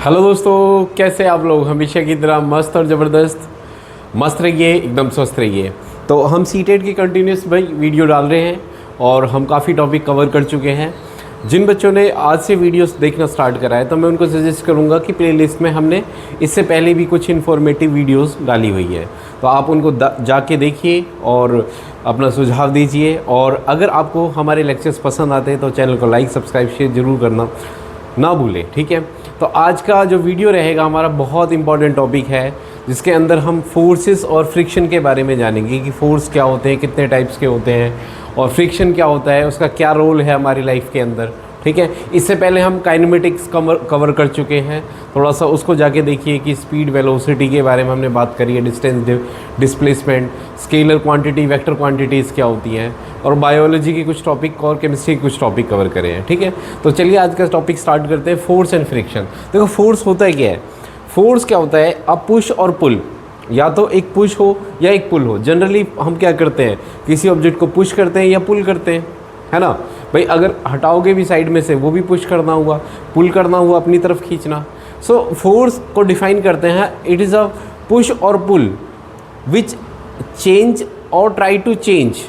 Hello दोस्तों, कैसे आप लोग? हमेशा की तरह मस्त और ज़बरदस्त मस्त रहिए, एकदम स्वस्थ रहिए। तो हम सीटेट की कंटिन्यूस भाई वीडियो डाल रहे हैं और हम काफ़ी टॉपिक कवर कर चुके हैं। जिन बच्चों ने आज से वीडियोस देखना स्टार्ट करा है तो मैं उनको सजेस्ट करूंगा कि प्लेलिस्ट में हमने इससे पहले भी कुछ इन्फॉर्मेटिव वीडियोस डाली हुई है, तो आप उनको जाके देखिए और अपना सुझाव दीजिए। और अगर आपको हमारे लेक्चर्स पसंद आते हैं तो चैनल को लाइक सब्सक्राइब शेयर ज़रूर करना ना भूलें, ठीक है। तो आज का जो वीडियो रहेगा हमारा बहुत इंपॉर्टेंट टॉपिक है, जिसके अंदर हम फोर्सेस और फ्रिक्शन के बारे में जानेंगे कि फोर्स क्या होते हैं, कितने टाइप्स के होते हैं, और फ्रिक्शन क्या होता है, उसका क्या रोल है हमारी लाइफ के अंदर, ठीक है। इससे पहले हम काइनेमेटिक्स कवर कर चुके हैं, थोड़ा सा उसको जाके देखिए कि स्पीड वेलोसिटी के बारे में हमने बात करी है, distance displacement, scalar quantity, vector quantities क्या होती हैं, और बायोलॉजी के कुछ टॉपिक और केमिस्ट्री के कुछ टॉपिक कवर करे हैं, ठीक है। तो चलिए आज का टॉपिक स्टार्ट करते हैं, फोर्स एंड फ्रिक्शन। देखो फोर्स होता है क्या है? फोर्स क्या होता है? अब पुश और पुल, या तो एक पुश हो या एक पुल हो। जनरली हम क्या करते हैं, किसी ऑब्जेक्ट को पुश करते हैं या पुल करते हैं, है ना भाई। अगर हटाओगे भी साइड में से वो भी पुश करना हुआ, पुल करना हुआ, अपनी तरफ खींचना। सो फोर्स को डिफाइन करते हैं, इट इज़ अ पुश और पुल विच चेंज और try to change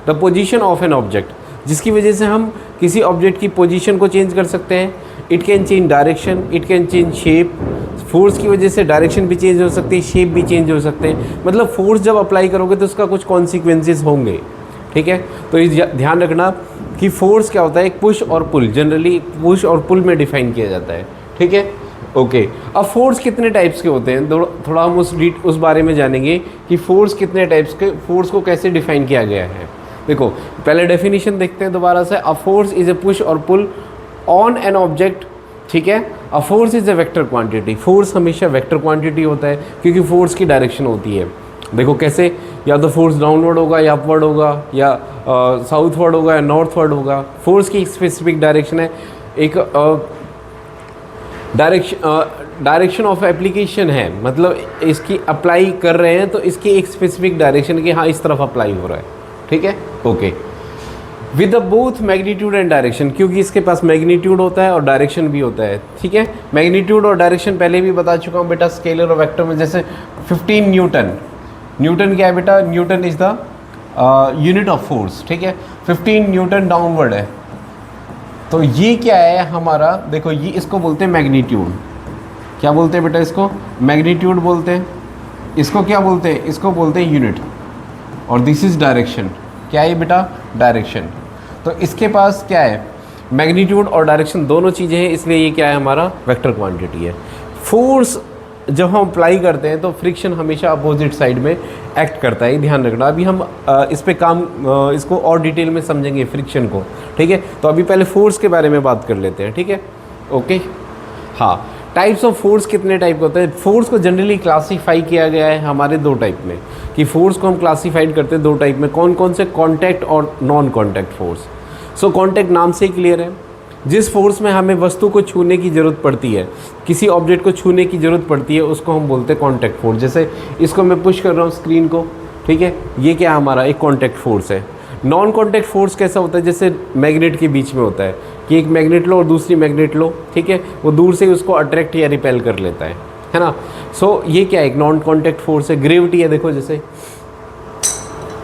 the position of an object, जिसकी वजह से हम किसी ऑब्जेक्ट की पोजीशन को चेंज कर सकते हैं। It can change direction, it can change shape. Force की वजह से डायरेक्शन भी चेंज हो सकती है, शेप भी चेंज हो सकते हैं। मतलब फोर्स जब अप्लाई करोगे तो उसका कुछ कॉन्सिक्वेंसेस होंगे, ठीक है। तो ये ध्यान रखना कि फोर्स क्या होता है, एक पुश और पुल, जनरली पुश और पुल में डिफाइन किया जाता है, ठीक है, ओके। अब फोर्स कितने टाइप्स के होते हैं, थोड़ा हम उस बारे में जानेंगे कि फोर्स कितने टाइप्स के, फोर्स को कैसे डिफाइन किया गया है। देखो पहले डेफिनेशन देखते हैं दोबारा से। A force is a push और पुल ऑन एन ऑब्जेक्ट, ठीक है। A force is a vector quantity, force हमेशा वेक्टर क्वांटिटी होता है क्योंकि फोर्स की डायरेक्शन होती है। देखो कैसे, या तो फोर्स डाउनवर्ड होगा या अपवर्ड होगा, या साउथवर्ड होगा या नॉर्थवर्ड होगा। फोर्स की एक स्पेसिफिक डायरेक्शन है, एक डायरेक्शन ऑफ एप्लीकेशन है, मतलब इसकी अप्लाई कर रहे हैं तो इसकी एक स्पेसिफिक डायरेक्शन कि हाँ इस तरफ अप्लाई हो रहा है, ठीक है, okay. With the both magnitude and direction, क्योंकि इसके पास मैग्नीट्यूड होता है और डायरेक्शन भी होता है, ठीक है। मैग्नीट्यूड और डायरेक्शन पहले भी बता चुका हूँ बेटा, स्केलर और वेक्टर में। जैसे 15 न्यूटन, न्यूटन क्या है बेटा? Newton is the unit of force, ठीक है। 15 न्यूटन डाउनवर्ड है, तो ये क्या है हमारा? देखो ये इसको बोलते हैं मैग्नीट्यूड। क्या बोलते हैं बेटा? इसको मैग्नीट्यूड बोलते हैं। इसको क्या बोलते हैं? इसको बोलते हैं यूनिट। और दिस इज़ डायरेक्शन। क्या है बेटा? डायरेक्शन। तो इसके पास क्या है? मैग्नीट्यूड और डायरेक्शन दोनों चीज़ें हैं, इसलिए ये क्या है हमारा? वेक्टर क्वांटिटी है। फोर्स जब हम अप्लाई करते हैं तो फ्रिक्शन हमेशा अपोजिट साइड में एक्ट करता है, ध्यान रखना। अभी हम इस पे काम इसको और डिटेल में समझेंगे फ्रिक्शन को, ठीक है। तो अभी पहले फोर्स के बारे में बात कर लेते हैं, ठीक है, ओके। हाँ, टाइप्स ऑफ फोर्स कितने टाइप के होते हैं? फोर्स को जनरली क्लासीफाई किया गया है हमारे दो टाइप में, कि फोर्स को हम क्लासीफाइड करते हैं दो टाइप में। कौन कौन से? कॉन्टैक्ट और नॉन कॉन्टैक्ट फोर्स। सो कॉन्टैक्ट नाम से ही क्लियर है, जिस फोर्स में हमें वस्तु को छूने की ज़रूरत पड़ती है, किसी ऑब्जेक्ट को छूने की ज़रूरत पड़ती है, उसको हम बोलते हैं कॉन्टैक्ट फोर्स। जैसे इसको मैं पुश कर रहा हूँ स्क्रीन को, ठीक है, ये क्या हमारा एक कॉन्टैक्ट फोर्स है। नॉन कॉन्टैक्ट फोर्स कैसा होता है? जैसे मैग्नेट के बीच में होता है कि एक मैग्नेट लो और दूसरी मैग्नेट लो, ठीक है, वो दूर से ही उसको अट्रैक्ट या रिपेल कर लेता है ना। सो ये क्या है? एक नॉन कॉन्टैक्ट फोर्स है। ग्रेविटी है, देखो जैसे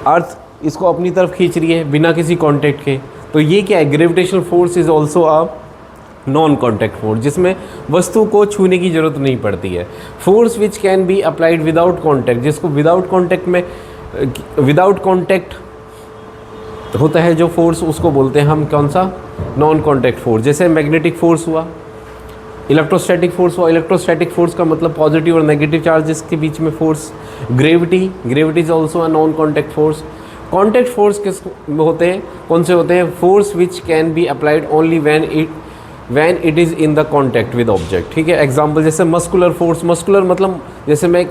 अर्थ इसको अपनी तरफ खींच रही है बिना किसी कॉन्टैक्ट के, तो ये क्या है? Gravitational force is also a non contact force, जिसमें वस्तु को छूने की ज़रूरत नहीं पड़ती है। Force which can be applied without contact, जिसको विदाउट कॉन्टैक्ट में, विदाउट कॉन्टैक्ट होता है जो फोर्स, उसको बोलते हैं हम कौन सा? Non contact force. जैसे मैग्नेटिक फोर्स हुआ, इलेक्ट्रोस्टैटिक फोर्स हुआ। इलेक्ट्रोस्टैटिक फोर्स का मतलब पॉजिटिव और नेगेटिव चार्जेस के बीच में force. Gravity is also a non contact force. Contact force किस होते हैं? कौन से होते हैं? Force which can be applied only when it is in the contact with object, ठीक है। एग्जांपल जैसे मस्कुलर फोर्स। मस्कुलर मतलब जैसे मैं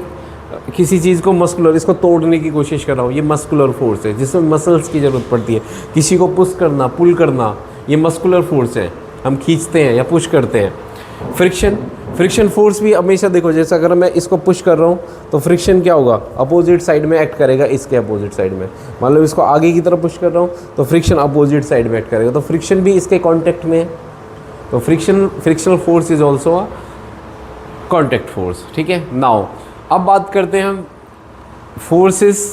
किसी चीज़ को मस्कुलर, इसको तोड़ने की कोशिश कर रहा हूँ, ये मस्कुलर फोर्स है, जिसमें मसल्स की ज़रूरत पड़ती है। किसी को पुश करना, पुल करना, ये मस्कुलर फोर्स है, हम खींचते हैं या पुश करते हैं। फ्रिक्शन फोर्स भी हमेशा देखो, जैसे अगर मैं इसको पुश कर रहा हूँ तो फ्रिक्शन क्या होगा? अपोजिट साइड में एक्ट करेगा, इसके अपोजिट साइड में। मान लो इसको आगे की तरफ पुश कर रहा हूँ तो फ्रिक्शन अपोजिट साइड में एक्ट करेगा, तो फ्रिक्शन भी इसके कॉन्टैक्ट में है। तो frictional force is also a contact force, ठीक है। नाउ अब बात करते हैं हम फोर्सेस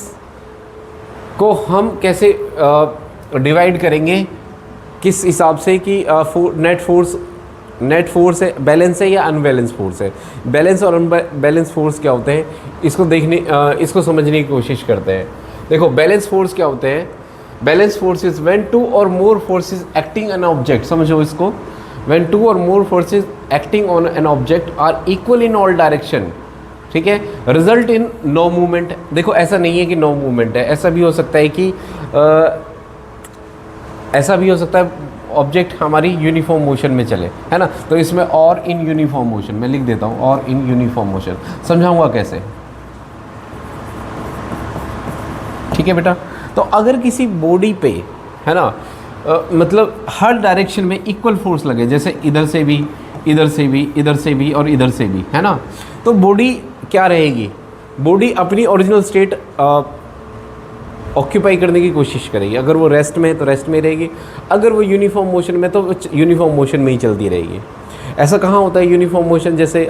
को हम कैसे डिवाइड करेंगे, किस हिसाब से कि नेट फोर्स है, बैलेंस है या अनबैलेंस फोर्स है। बैलेंस और अनबैलेंस फोर्स क्या होते हैं, इसको समझने की कोशिश करते हैं। देखो बैलेंस फोर्स क्या होते हैं। Balance force is when two or more forces acting on object, समझो इसको, when two or more forces acting on an object are equal in all direction, ठीक है, रिजल्ट इन नो मूवमेंट। देखो ऐसा नहीं है कि नो मूवमेंट है, ऐसा भी हो सकता है कि ऐसा भी हो सकता है ऑब्जेक्ट हमारी यूनिफॉर्म मोशन में चले, है ना। तो इसमें और इन यूनिफॉर्म मोशन मैं लिख देता हूँ, और इन यूनिफॉर्म मोशन समझाऊंगा कैसे, ठीक है बेटा। तो अगर किसी बॉडी पे, है ना, मतलब हर डायरेक्शन में इक्वल फोर्स लगे, जैसे इधर से भी, इधर से भी, इधर से भी और इधर से भी, है ना, तो बॉडी क्या रहेगी, बॉडी अपनी ओरिजिनल स्टेट ऑक्यूपाई करने की कोशिश करेगी। अगर वो रेस्ट में है तो रेस्ट में रहेगी, अगर वो यूनिफॉर्म मोशन में तो यूनिफॉर्म मोशन में ही चलती रहेगी। ऐसा कहाँ होता है यूनिफॉर्म मोशन, जैसे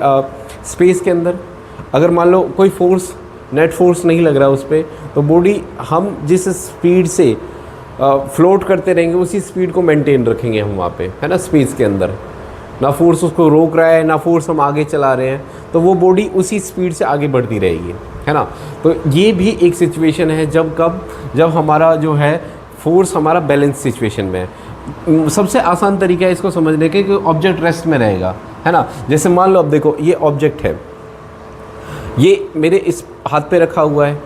स्पेस के अंदर अगर मान लो कोई फोर्स, नेट फोर्स नहीं लग रहा उस पर, तो बॉडी हम जिस स्पीड से फ्लोट करते रहेंगे उसी स्पीड को मेंटेन रखेंगे हम वहाँ पे, है ना, स्पेस के अंदर। ना फोर्स उसको रोक रहा है, ना फोर्स हम आगे चला रहे हैं, तो वो बॉडी उसी स्पीड से आगे बढ़ती रहेगी, है ना। तो ये भी एक सिचुएशन है जब हमारा जो है फोर्स हमारा बैलेंस सिचुएशन में है। सबसे आसान तरीका है इसको समझने के कि ऑब्जेक्ट रेस्ट में रहेगा, है ना। जैसे मान लो अब देखो ये ऑब्जेक्ट है, ये मेरे इस हाथ पे रखा हुआ है,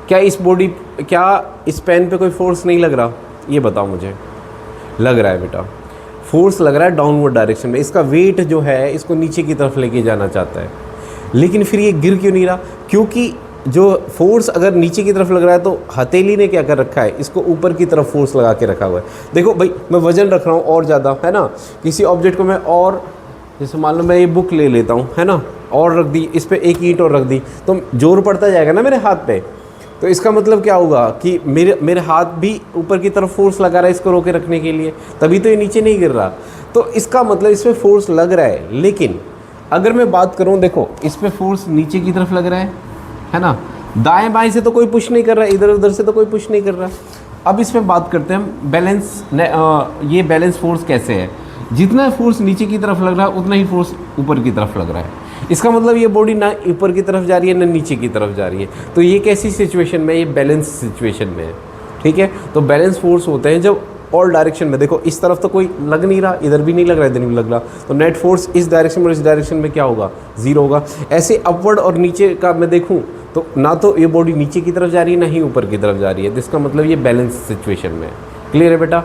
क्या इस पेन पे कोई फोर्स नहीं लग रहा, ये बताओ मुझे। लग रहा है बेटा, फोर्स लग रहा है डाउनवर्ड डायरेक्शन में। इसका वेट जो है इसको नीचे की तरफ लेके जाना चाहता है, लेकिन फिर ये गिर क्यों नहीं रहा, क्योंकि जो फोर्स अगर नीचे की तरफ लग रहा है तो हथेली ने क्या कर रखा है, इसको ऊपर की तरफ फोर्स लगा के रखा हुआ है। देखो भाई मैं वजन रख रहा हूँ और ज़्यादा, है ना, किसी ऑब्जेक्ट को मैं, और जैसे मान लो मैं ये बुक ले लेता हूँ, है ना, और रख दी, इस पर एक ईंट और रख दी, तो जोर पड़ता जाएगा ना मेरे हाथ पे। तो इसका मतलब क्या होगा कि मेरे हाथ भी ऊपर की तरफ फोर्स लगा रहा है इसको रोके रखने के लिए, तभी तो ये नीचे नहीं गिर रहा। तो इसका मतलब इसमें फोर्स लग रहा है, लेकिन अगर मैं बात करूं, देखो इस पर फोर्स नीचे की तरफ लग रहा है ना, दाएं बाएं से तो कोई पुश नहीं कर रहा है, इधर उधर से तो कोई पुश नहीं कर रहा। अब इसमें बात करते हैं हम बैलेंस, ये बैलेंस फोर्स कैसे है। जितना फोर्स नीचे की तरफ लग रहा है उतना ही फोर्स ऊपर की तरफ लग रहा है। इसका मतलब ये बॉडी ना ऊपर की तरफ जा रही है ना नीचे की तरफ जा रही है। तो ये कैसी सिचुएशन में, ये बैलेंस सिचुएशन में है, ठीक है। तो बैलेंस फोर्स होते हैं जब ऑल डायरेक्शन में, देखो इस तरफ तो कोई लग नहीं रहा, इधर भी नहीं लग रहा, इधर भी लग रहा, तो नेट फोर्स इस डायरेक्शन में और इस डायरेक्शन में क्या होगा, जीरो होगा। ऐसे अपवर्ड और नीचे का मैं देखूं तो ना तो ये बॉडी नीचे की तरफ जा रही है ना ही ऊपर की तरफ जा रही है, तो इसका मतलब ये बैलेंस सिचुएशन में है। क्लियर है बेटा।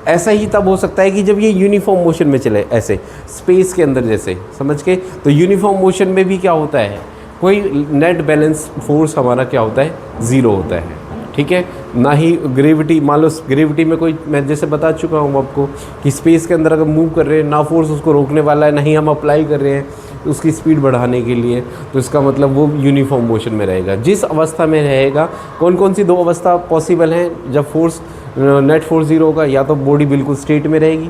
ऐसा ही तब हो सकता है कि जब ये यूनिफॉर्म मोशन में चले, ऐसे स्पेस के अंदर जैसे, समझ के। तो यूनिफॉर्म मोशन में भी क्या होता है, कोई नेट बैलेंस फोर्स हमारा क्या होता है, ज़ीरो होता है, ठीक है। ना ही ग्रेविटी, मान लो ग्रेविटी में कोई, मैं जैसे बता चुका हूँ आपको कि स्पेस के अंदर अगर मूव कर रहे हैं, ना फोर्स उसको रोकने वाला है, ना ही हम अप्लाई कर रहे हैं उसकी स्पीड बढ़ाने के लिए, तो इसका मतलब वो यूनिफॉर्म मोशन में रहेगा। जिस अवस्था में रहेगा, कौन कौन सी दो अवस्था पॉसिबल हैं जब फोर्स, नेट फोर्स जीरो होगा, या तो बॉडी बिल्कुल स्टेट में रहेगी,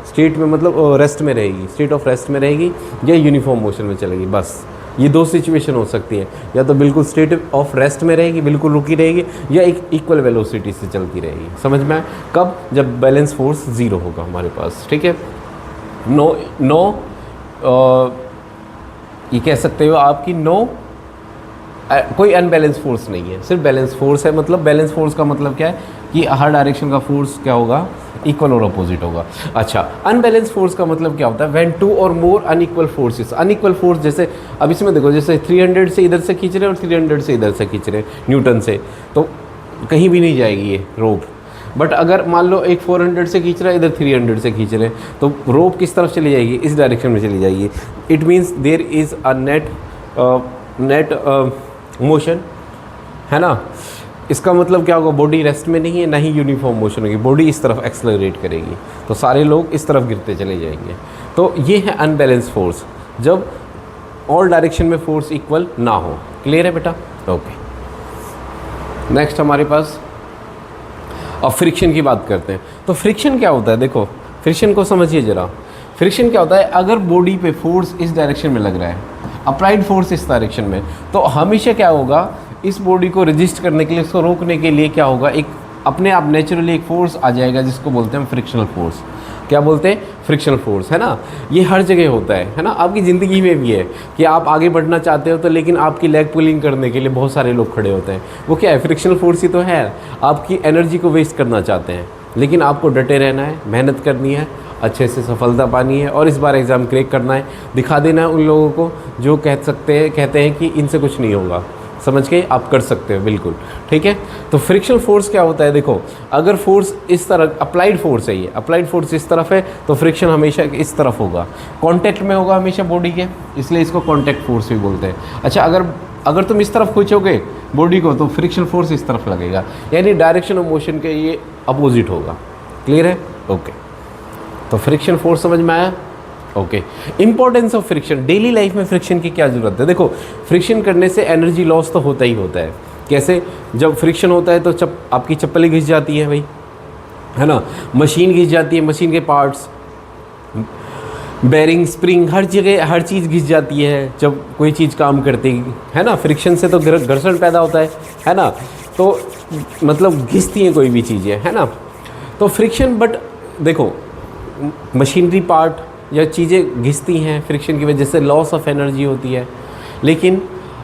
स्टेट में मतलब रेस्ट में रहेगी, स्टेट ऑफ रेस्ट में रहेगी, या यूनिफॉर्म मोशन में चलेगी। बस ये दो सिचुएशन हो सकती है, या तो बिल्कुल स्टेट ऑफ रेस्ट में रहेगी, बिल्कुल रुकी रहेगी, या एक इक्वल वेलोसिटी से चलती रहेगी। समझ में आए, कब, जब बैलेंस फोर्स ज़ीरो होगा हमारे पास, ठीक है। ये कह सकते हो आपकी कोई अनबैलेंस फोर्स नहीं है, सिर्फ बैलेंस फोर्स है। मतलब बैलेंस फोर्स का मतलब क्या है कि हर डायरेक्शन का फोर्स क्या होगा, इक्वल और अपोजिट होगा। अच्छा, अनबैलेंस फोर्स का मतलब क्या होता है, when two or more unequal forces. Unequal force जैसे अब इसमें देखो, जैसे 300 से इधर से खींच रहे हैं और 300 से इधर से खींच रहे हैं न्यूटन से, तो कहीं भी नहीं जाएगी ये रोप। बट अगर मान लो एक 400 से खींच रहा है, इधर 300 से खींच रहे हैं, तो रोप किस तरफ चली जाएगी, इस डायरेक्शन में चली जाएगी। It means there is a net motion, है ना। इसका मतलब क्या होगा, बॉडी रेस्ट में नहीं है, ना ही यूनिफॉर्म मोशन होगी, बॉडी इस तरफ एक्सेलरेट करेगी, तो सारे लोग इस तरफ गिरते चले जाएंगे। तो ये है अनबैलेंस फोर्स, जब ऑल डायरेक्शन में फोर्स इक्वल ना हो। क्लियर है बेटा, ओके। नेक्स्ट हमारे पास अब फ्रिक्शन की बात करते हैं। तो फ्रिक्शन क्या होता है, देखो फ्रिक्शन को समझिए ज़रा। फ्रिक्शन क्या होता है, अगर बॉडी पे फोर्स इस डायरेक्शन में लग रहा है, अप्लाइड फोर्स इस डायरेक्शन में, तो हमेशा क्या होगा, इस बॉडी को रजिस्ट करने के लिए, इसको रोकने के लिए क्या होगा, एक अपने आप नेचुरली एक फोर्स आ जाएगा जिसको बोलते हैं हम फ्रिक्शनल फोर्स। क्या बोलते हैं? फ्रिक्शनल फोर्स, है ना। ये हर जगह होता है ना। आपकी ज़िंदगी में भी है कि आप आगे बढ़ना चाहते हो तो लेकिन आपकी लेग पुलिंग करने के लिए बहुत सारे लोग खड़े होते हैं। वो क्या है? फ्रिक्शनल फोर्स ही तो है। आपकी एनर्जी को वेस्ट करना चाहते हैं, लेकिन आपको डटे रहना है, मेहनत करनी है, अच्छे से सफलता पानी है और इस बार एग्ज़ाम क्रैक करना है। दिखा देना है उन लोगों को जो कहते हैं कि इनसे कुछ नहीं होगा। समझ के आप कर सकते हो, बिल्कुल ठीक है। तो फ्रिक्शनल फोर्स क्या होता है? देखो, अगर फोर्स इस तरह अप्लाइड फोर्स है, ये अप्लाइड फोर्स इस तरफ है तो फ्रिक्शन हमेशा इस तरफ होगा, कांटेक्ट में होगा हमेशा बॉडी के, इसलिए इसको कांटेक्ट फोर्स भी बोलते हैं। अच्छा, अगर तुम इस तरफ खींचोगे बॉडी को तो फ्रिक्शनल फोर्स इस तरफ लगेगा, यानी डायरेक्शन ऑफ मोशन के ये अपोजिट होगा। क्लियर है? ओके, तो फ्रिक्शन फोर्स समझ में आया? Okay. Importance of friction, daily life में फ्रिक्शन की क्या ज़रूरत है? देखो, फ्रिक्शन करने से एनर्जी लॉस तो होता ही होता है। कैसे? जब फ्रिक्शन होता है तो आपकी चप्पलें घिस जाती हैं भाई, है ना, मशीन घिस जाती है, मशीन के पार्ट्स, बेरिंग, स्प्रिंग, हर जगह हर चीज़ घिस जाती है जब कोई चीज़ काम करती है ना। फ्रिक्शन से तो घर्षण पैदा होता है ना, तो मतलब घिसती हैं कोई भी चीज़ें, है ना। तो फ्रिक्शन, बट देखो, मशीनरी पार्ट या चीज़ें घिसती हैं, फ्रिक्शन की वजह से लॉस ऑफ एनर्जी होती है। लेकिन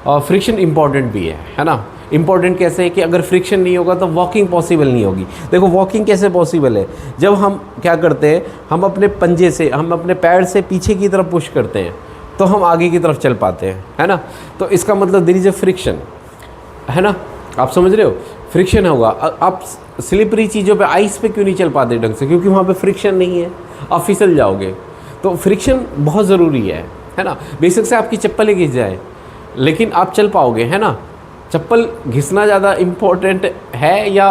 फ्रिक्शन इम्पॉर्टेंट भी है ना। इम्पॉर्टेंट कैसे है कि अगर फ्रिक्शन नहीं होगा तो वॉकिंग पॉसिबल नहीं होगी। देखो, वॉकिंग कैसे पॉसिबल है? जब हम क्या करते हैं, हम अपने पंजे से, हम अपने पैर से पीछे की तरफ पुश करते हैं तो हम आगे की तरफ चल पाते हैं, है ना। तो इसका मतलब देयर इज़ अ फ्रिक्शन, है ना। आप समझ रहे हो? फ्रिक्शन होगा। आप स्लिपरी चीज़ों पे, आइस पे क्यों नहीं चल पाते ढंग से? क्योंकि वहाँ पे फ्रिक्शन नहीं है, आप फिसल जाओगे। तो फ्रिक्शन बहुत ज़रूरी है ना। बेशक से आपकी चप्पलें घिस जाए लेकिन आप चल पाओगे, है ना। चप्पल घिसना ज़्यादा इम्पोर्टेंट है या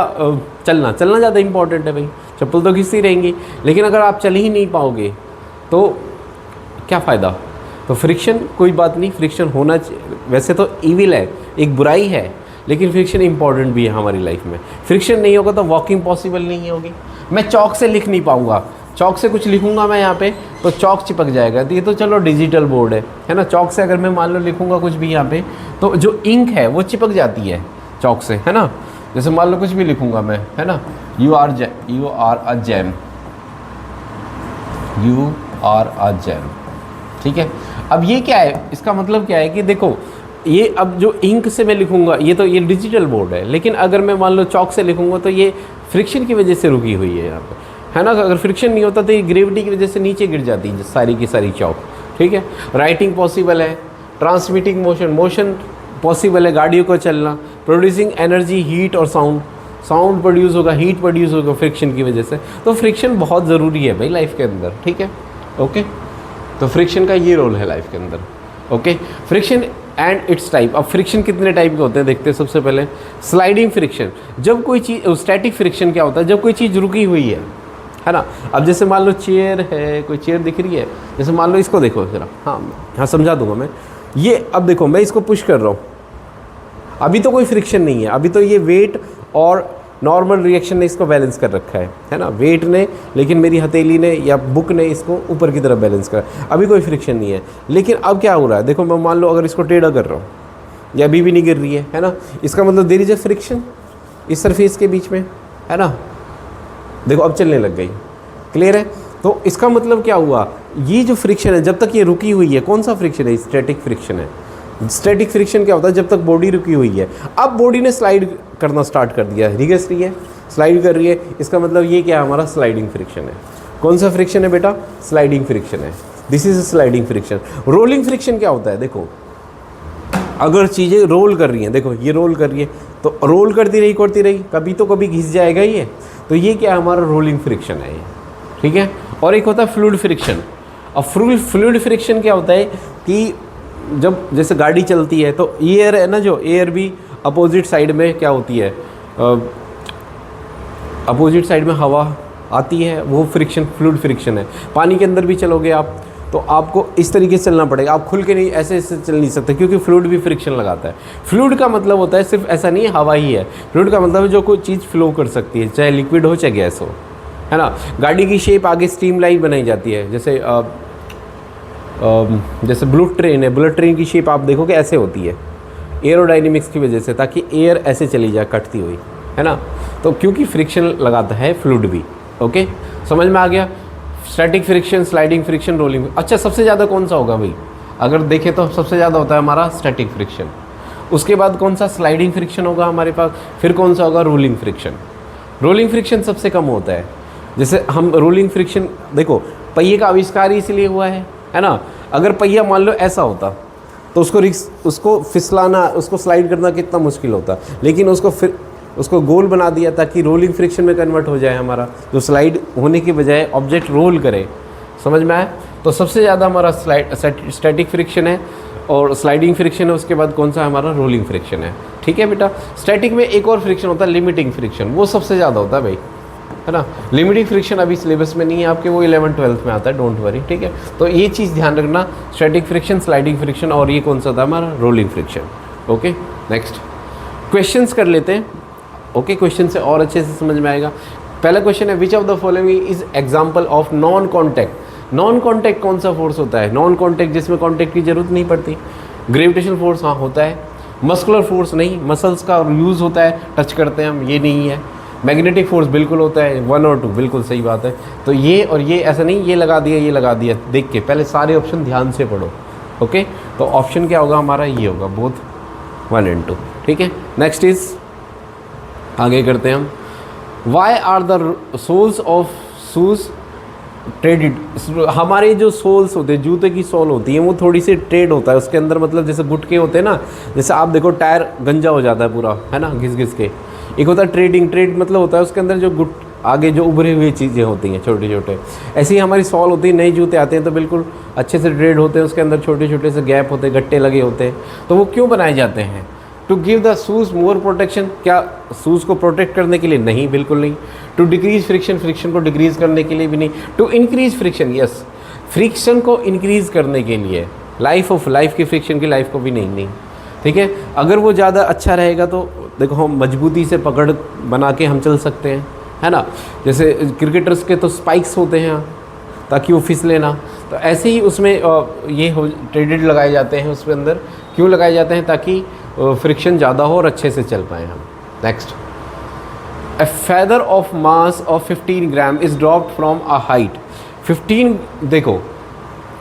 चलना ज़्यादा इम्पोर्टेंट है भाई? चप्पल तो घिसती रहेंगी, लेकिन अगर आप चल ही नहीं पाओगे तो क्या फ़ायदा? तो फ्रिक्शन कोई बात नहीं, फ्रिक्शन होना वैसे तो ईविल है, एक बुराई है, लेकिन फ्रिक्शन इंपॉर्टेंट भी है हमारी लाइफ में। फ्रिक्शन नहीं होगा तो वॉकिंग पॉसिबल नहीं होगी। मैं चौक से लिख नहीं पाऊँगा, चौक से कुछ लिखूंगा मैं यहाँ पे तो चौक चिपक जाएगा। तो ये तो चलो डिजिटल बोर्ड है ना। चौक से अगर मैं मान लो लिखूंगा कुछ भी यहाँ पे तो जो इंक है वो चिपक जाती है चौक से, है ना। जैसे मान लो कुछ भी लिखूंगा मैं, है ना, यू आर अ जैम, ठीक है। अब ये क्या है? इसका मतलब क्या है कि देखो, ये अब जो इंक से मैं लिखूंगा ये डिजिटल बोर्ड है, लेकिन अगर मैं मान लो चौक से लिखूंगा तो ये फ्रिक्शन की वजह से रुकी हुई है यहाँ पे, है ना। अगर फ्रिक्शन नहीं होता तो ये ग्रेविटी की वजह से नीचे गिर जाती है सारी की सारी चौक, ठीक है। राइटिंग पॉसिबल है, ट्रांसमिटिंग मोशन पॉसिबल है, गाड़ियों को चलना, प्रोड्यूसिंग एनर्जी, हीट और साउंड प्रोड्यूस होगा, हीट प्रोड्यूस होगा फ्रिक्शन की वजह से। तो फ्रिक्शन बहुत ज़रूरी है भाई लाइफ के अंदर, ठीक है। ओके, तो फ्रिक्शन का ये रोल है लाइफ के अंदर। Okay, friction and it's type. अब फ्रिक्शन कितने टाइप के होते हैं देखते हैं। सबसे पहले स्लाइडिंग फ्रिक्शन, जब कोई चीज़, स्टैटिक फ्रिक्शन क्या होता है? जब कोई चीज़ रुकी हुई है ना। अब जैसे मान लो चेयर है, कोई चेयर दिख रही है, जैसे मान लो इसको देखो ज़रा, हाँ समझा दूंगा मैं। ये अब देखो, मैं इसको पुश कर रहा हूँ, अभी तो कोई फ्रिक्शन नहीं है, अभी तो ये वेट और नॉर्मल रिएक्शन ने इसको बैलेंस कर रखा है ना, वेट ने, लेकिन मेरी हथेली ने या बुक ने इसको ऊपर की तरफ बैलेंस करा, अभी कोई फ्रिक्शन नहीं है। लेकिन अब क्या हो रहा है? देखो, मैं मान लो अगर इसको टेढ़ा कर रहा हूँ, या अभी भी नहीं गिर रही है ना, इसका मतलब देयर इज अ फ्रिक्शन इस सरफेस के बीच में, है ना। देखो अब चलने लग गई, क्लियर है। तो इसका मतलब क्या हुआ? ये जो फ्रिक्शन है, जब तक ये रुकी हुई है, कौन सा फ्रिक्शन है? स्टैटिक फ्रिक्शन है। स्टैटिक फ्रिक्शन क्या होता है? जब तक बॉडी रुकी हुई है। अब बॉडी ने स्लाइड करना स्टार्ट कर दिया है, रिगस रही है, स्लाइड कर रही है, इसका मतलब ये क्या है? हमारा स्लाइडिंग फ्रिक्शन है। कौन सा फ्रिक्शन है बेटा? स्लाइडिंग फ्रिक्शन है। This is sliding friction. Rolling friction क्या होता है? देखो, अगर चीज़ें रोल कर रही हैं, देखो ये रोल कर रही है तो रोल करती रही, कभी तो कभी घिस जाएगा ये, तो ये क्या है? हमारा रोलिंग फ्रिक्शन है ये, ठीक है। और एक होता है फ्लूइड फ्रिक्शन। अब फ्लूइड फ्रिक्शन क्या होता है कि जब जैसे गाड़ी चलती है तो एयर है ना, जो एयर भी अपोजिट साइड में क्या होती है, अपोजिट साइड में हवा आती है, वो फ्रिक्शन फ्लूइड फ्रिक्शन है। पानी के अंदर भी चलोगे आप तो आपको इस तरीके से चलना पड़ेगा, आप खुल के नहीं ऐसे चल नहीं सकते, क्योंकि फ्लूइड भी फ्रिक्शन लगाता है। फ्लूइड का मतलब होता है सिर्फ ऐसा नहीं है हवा ही है, फ्लूइड का मतलब है जो कोई चीज़ फ्लो कर सकती है, चाहे लिक्विड हो चाहे गैस हो, है ना। गाड़ी की शेप आगे स्ट्रीमलाइन बनाई जाती है, जैसे जैसे बुलेट ट्रेन की शेप आप देखोगे ऐसे होती है एरोडाइनमिक्स की वजह से, ताकि एयर ऐसे चली जाए कटती हुई, है ना। तो क्योंकि फ्रिक्शन लगाता है फ्लूइड भी। ओके, समझ में आ गया। Static friction, sliding friction, rolling. अच्छा, सबसे ज़्यादा कौन सा होगा भाई? अगर देखें तो सबसे ज़्यादा होता है हमारा स्टैटिक फ्रिक्शन, उसके बाद कौन सा? स्लाइडिंग फ्रिक्शन होगा हमारे पास, फिर कौन सा होगा? Rolling friction. रोलिंग फ्रिक्शन सबसे कम होता है। जैसे हम रोलिंग फ्रिक्शन देखो, पहिए का आविष्कार ही इसलिए हुआ है ना। अगर पहिया मान लो ऐसा होता तो उसको फिसलाना, उसको स्लाइड करना कितना मुश्किल होता, लेकिन उसको गोल बना दिया ताकि रोलिंग फ्रिक्शन में कन्वर्ट हो जाए हमारा, जो स्लाइड होने के बजाय ऑब्जेक्ट रोल करे। समझ में आया? तो सबसे ज़्यादा हमारा स्टैटिक फ्रिक्शन है और स्लाइडिंग फ्रिक्शन है, उसके बाद कौन सा हमारा? रोलिंग फ्रिक्शन है। ठीक है बेटा। स्टैटिक में एक और फ्रिक्शन होता है लिमिटिंग फ्रिक्शन, वो सबसे ज़्यादा होता है भाई, है ना। लिमिटिंग फ्रिक्शन अभी सिलेबस में नहीं है आपके, वो 11th-12th में आता है, डोंट वरी। ठीक है, तो ये चीज़ ध्यान रखना, स्टैटिक फ्रिक्शन, स्लाइडिंग फ्रिक्शन, और ये कौन सा था हमारा? Rolling friction. Okay, next questions कर लेते हैं। ओके, क्वेश्चन से और अच्छे से समझ में आएगा। पहला क्वेश्चन है, which of the following is example of non contact. Non contact कौन सा फोर्स होता है? नॉन कॉन्टैक्ट जिसमें कॉन्टैक्ट की जरूरत नहीं पड़ती। ग्रेविटेशनल फोर्स हाँ होता है, मस्कुलर फोर्स नहीं, मसल्स का यूज़ होता है, टच करते हैं हम, ये नहीं है। मैग्नेटिक फोर्स बिल्कुल होता है, 1 और 2, बिल्कुल सही बात है। तो ये और ये ऐसा नहीं ये लगा दिया ये लगा दिया, देख के पहले सारे ऑप्शन ध्यान से पढ़ो। ओके, तो ऑप्शन क्या होगा हमारा? ये होगा बोथ 1 and 2। ठीक है, नेक्स्ट इज, आगे करते हैं हम। Why are the soles of shoes treaded. हमारे जो सोल्स होते हैं, जूते की सोल होती है, वो थोड़ी सी ट्रेड होता है उसके अंदर, मतलब जैसे गुटके होते हैं ना, जैसे आप देखो टायर गंजा हो जाता है पूरा, है ना, घिस घिस के। एक होता है ट्रेडिंग, ट्रेड मतलब होता है उसके अंदर जो आगे जो उभरे हुए चीज़ें होती हैं छोटे छोटे, ऐसे ही हमारी सॉल होती है। नए जूते आते हैं तो बिल्कुल अच्छे से ट्रेड होते हैं, उसके अंदर छोटे छोटे से गैप होते हैं, गट्टे लगे होते हैं। तो वो क्यों बनाए जाते हैं? To give the shoes more protection. क्या शूज़ को प्रोटेक्ट करने के लिए? नहीं, बिल्कुल नहीं। टू डिक्रीज फ्रिक्शन, फ्रिक्शन को डिक्रीज करने के लिए भी नहीं। To increase friction, yes, friction को इंक्रीज करने के लिए। लाइफ की फ्रिक्शन की लाइफ को भी नहीं। ठीक है, अगर वो ज़्यादा अच्छा रहेगा तो देखो हम मजबूती से पकड़ बना के हम चल सकते हैं, है ना। जैसे क्रिकेटर्स के तो स्पाइक्स होते हैं ताकि वो फिसले ना, तो ऐसे ही उसमें ये ट्रेडेड लगाए जाते हैं उसके अंदर। क्यों लगाए जाते हैं? ताकि फ्रिक्शन ज़्यादा हो और अच्छे से चल पाएँ हम। Next, a feather of mass of 15 gram is dropped from a height. 15, देखो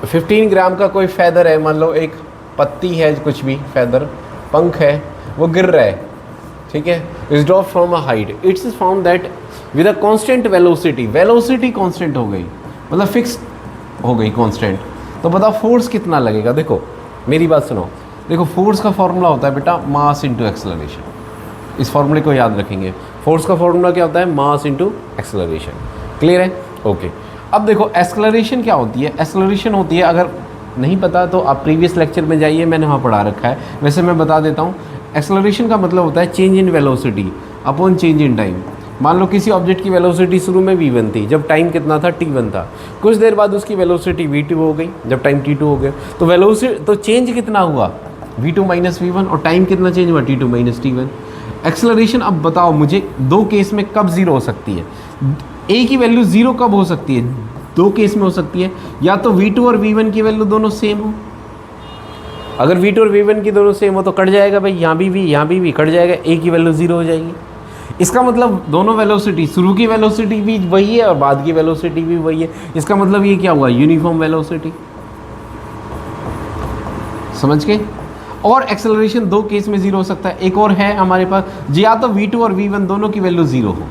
15 ग्राम का कोई फेदर है, मान लो एक पत्ती है, कुछ भी फेदर, पंख है, वो गिर रहा है, ठीक है, is drop from a height. It's is found that with a constant velocity, velocity constant हो गई, मतलब फिक्स हो गई कांस्टेंट। तो बताओ फोर्स कितना लगेगा? देखो मेरी बात सुनो, देखो फोर्स का फॉर्मूला होता है बेटा मास इंटू एक्सेलरेशन। इस फॉर्मूले को याद रखेंगे। फोर्स का फॉर्मूला क्या होता है? Mass into acceleration. क्लियर है? ओके। अब देखो एक्सेलरेशन क्या होती है? एक्सेलरेशन होती है, अगर नहीं पता तो आप प्रीवियस लेक्चर में जाइए, मैंने वहाँ पढ़ा रखा है, वैसे मैं बता देता हूँ। एक्सेलरेशन का मतलब होता है change in velocity upon change in time. मान लो किसी ऑब्जेक्ट की वेलोसिटी शुरू में v1 थी, जब टाइम कितना था? t1 था। कुछ देर बाद उसकी वेलोसिटी v2 हो गई, जब टाइम t2 हो गया। तो वेलोसिटी तो चेंज कितना हुआ? v2 minus v1। और टाइम कितना चेंज हुआ? t2 minus t1। एक्सेलरेशन अब बताओ मुझे, दो केस में कब जीरो हो सकती है? a की वैल्यू जीरो कब हो सकती है? दो केस में हो सकती है, या तो v2 और v1 की वैल्यू दोनों सेम हो। अगर v2 और v1 की दोनों सेम हो तो कट जाएगा भाई, यहाँ भी v यहाँ भी कट जाएगा, a की वैल्यू जीरो हो जाएगी। इसका मतलब दोनों वेलोसिटी, शुरू की वेलोसिटी भी वही है और बाद की वेलोसिटी भी वही है। इसका मतलब ये क्या हुआ? Uniform velocity. समझ गए? और एक्सेलरेशन दो केस में जीरो हो सकता है। एक और है हमारे पास, या तो v2 और v1 दोनों की वैल्यू जीरो हो,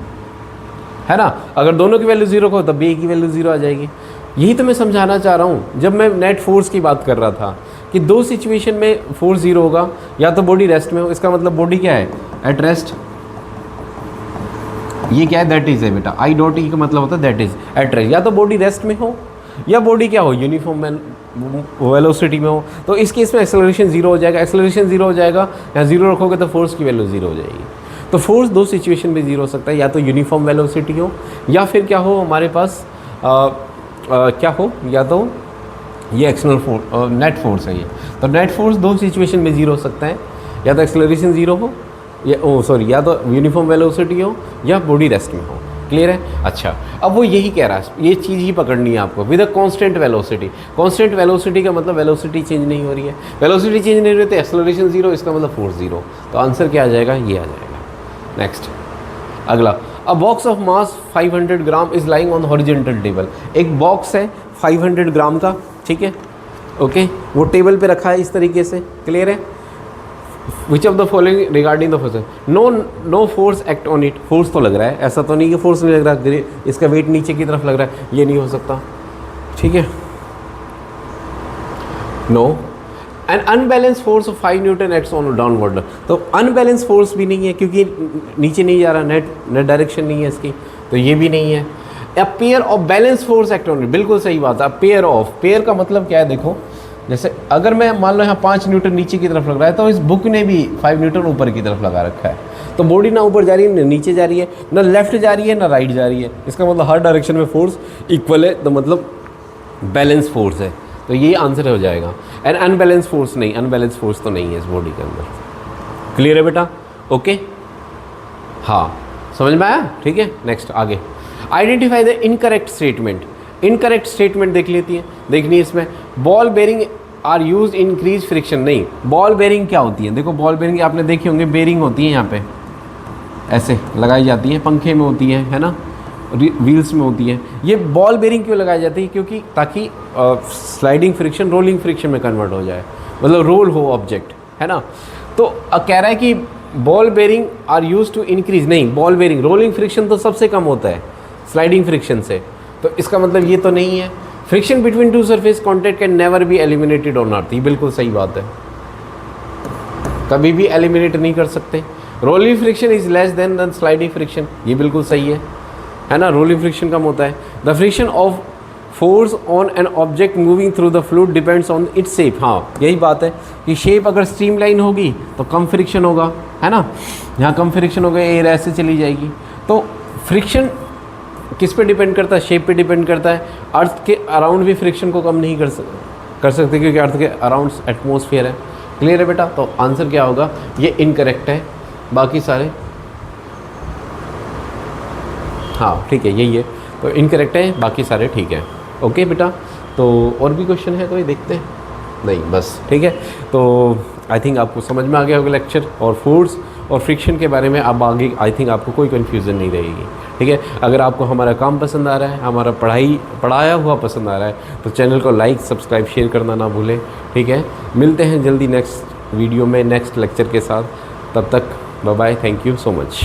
है ना। अगर दोनों की वैल्यू जीरो हो तब a की वैल्यू जीरो आ जाएगी। यही तो मैं समझाना चाह रहा हूँ जब मैं नेट फोर्स की बात कर रहा था, कि दो सिचुएशन में फोर्स जीरो होगा, या तो बॉडी रेस्ट में हो, इसका मतलब बॉडी क्या है? At rest. ये क्या है? दैट इज है बेटा, आई डॉट ई का मतलब होता है दैट इज एट रेस्ट। या तो बॉडी रेस्ट में हो या बॉडी क्या हो? यूनिफॉर्म वेलोसिटी में हो। तो इस केस में एक्सेलरेशन जीरो हो जाएगा। एक्सेलरेशन जीरो हो जाएगा, यहाँ जीरो रखोगे तो फोर्स की वैल्यू जीरो हो जाएगी। तो फोर्स दो सिचुएशन में जीरो हो सकता है, या तो यूनिफॉर्म वेलोसिटी हो, या फिर क्या हो हमारे पास क्या हो, या तो ये एक्सटर्नल फोर्स, नेट फोर्स है ये। तो नेट फोर्स दो सिचुएशन में जीरो हो सकता है, या तो एक्सेलरेशन जीरो हो, या या तो यूनिफॉर्म वेलोसिटी हो, या बॉडी रेस्ट में हो। क्लियर है। अच्छा, अब वो यही कह रहा है, ये चीज़ ही पकड़नी है आपको, with a constant velocity. Constant velocity का मतलब वेलोसिटी चेंज नहीं हो रही है, वेलोसिटी चेंज नहीं हो रही तो एक्सेलरेशन जीरो, इसका मतलब फोर्स जीरो। तो आंसर क्या आ जाएगा, ये आ जाएगा। नेक्स्ट अगला, अ box of mass 500 gram is lying on horizontal table. एक बॉक्स है 500 ग्राम का, ठीक है, ओके, वो टेबल पे रखा है इस तरीके से, क्लियर है। Which of the following regarding the force, no force act on it. Force तो लग रहा है, ऐसा तो नहीं कि फोर्स नहीं लग रहा, इसका वेट नीचे की तरफ लग रहा है, ये नहीं हो सकता, ठीक है। No, an unbalance force of 5 newton acts on downward. तो अनबैलेंस फोर्स भी नहीं है क्योंकि नीचे नहीं जा रहा, नेट डायरेक्शन नहीं है इसकी, तो ये भी नहीं है। A pair of balance force act on it, बिल्कुल सही बात है। पेयर ऑफ, पेयर का मतलब क्या है, देखो जैसे अगर मैं मान लो यहाँ 5 न्यूटन नीचे की तरफ लग रहा है, तो इस बुक ने भी 5 न्यूटन ऊपर की तरफ लगा रखा है, तो बॉडी ना ऊपर जा रही है ना नीचे जा रही है, ना लेफ्ट जा रही है ना राइट जा रही है, इसका मतलब हर डायरेक्शन में फोर्स इक्वल है, तो मतलब बैलेंस फोर्स है, तो ये आंसर हो जाएगा। एंड अनबैलेंस फोर्स नहीं, अनबैलेंस फोर्स तो नहीं है इस बॉडी के अंदर। क्लियर है बेटा, ओके, हाँ समझ में आया, ठीक है। नेक्स्ट आगे, identify the incorrect statement. Incorrect statement देखनी है इसमें। Ball bearing are use increase friction, नहीं, बॉल बेरिंग क्या होती है, देखो बॉल बेरिंग आपने देखी होंगे, बेरिंग होती है यहाँ पे ऐसे लगाई जाती है, पंखे में होती है ना, व्हील्स में होती है। ये बॉल बेरिंग क्यों लगाई जाती है, क्योंकि ताकि स्लाइडिंग फ्रिक्शन रोलिंग फ्रिक्शन में कन्वर्ट हो जाए, मतलब रोल हो ऑब्जेक्ट, है ना। तो कह रहा है कि ball bearing are use to increase, नहीं, बॉल बेरिंग रोलिंग फ्रिक्शन तो सबसे कम होता है स्लाइडिंग फ्रिक्शन से, तो इसका मतलब ये तो नहीं है। Friction between two surface contact can never be eliminated on earth, ये बिल्कुल सही बात है, कभी भी एलिमिनेट नहीं कर सकते। Rolling friction is less than sliding friction, ये बिल्कुल सही है ना, रोलिंग फ्रिक्शन कम होता है। The friction of force on an object moving through the fluid depends on its shape, हाँ यही बात है कि शेप अगर स्ट्रीमलाइन होगी तो कम फ्रिक्शन होगा, है ना, यहाँ कम फ्रिक्शन होगा, एयर ऐसे चली जाएगी। तो फ्रिक्शन किस पे डिपेंड करता है, शेप पे डिपेंड करता है। अर्थ के अराउंड भी फ्रिक्शन को कम नहीं कर सकते क्योंकि अर्थ के अराउंड एटमॉस्फेयर है। क्लियर है बेटा, तो आंसर क्या होगा, ये इनकरेक्ट है, बाकी सारे हाँ ठीक है, यही है, तो इनकरेक्ट है, बाकी सारे ठीक है। ओके बेटा, तो और भी क्वेश्चन है कोई, देखते हैं, नहीं बस ठीक है। तो आई थिंक आपको समझ में आ गया होगा लेक्चर, और फोर्स और फ्रिक्शन के बारे में अब आगे आई थिंक आपको कोई कन्फ्यूज़न नहीं रहेगी, ठीक है। अगर आपको हमारा काम पसंद आ रहा है, हमारा पढ़ाया हुआ पसंद आ रहा है, तो चैनल को लाइक सब्सक्राइब शेयर करना ना भूलें, ठीक है। मिलते हैं जल्दी नेक्स्ट वीडियो में नेक्स्ट लेक्चर के साथ, तब तक bye bye, thank you so much.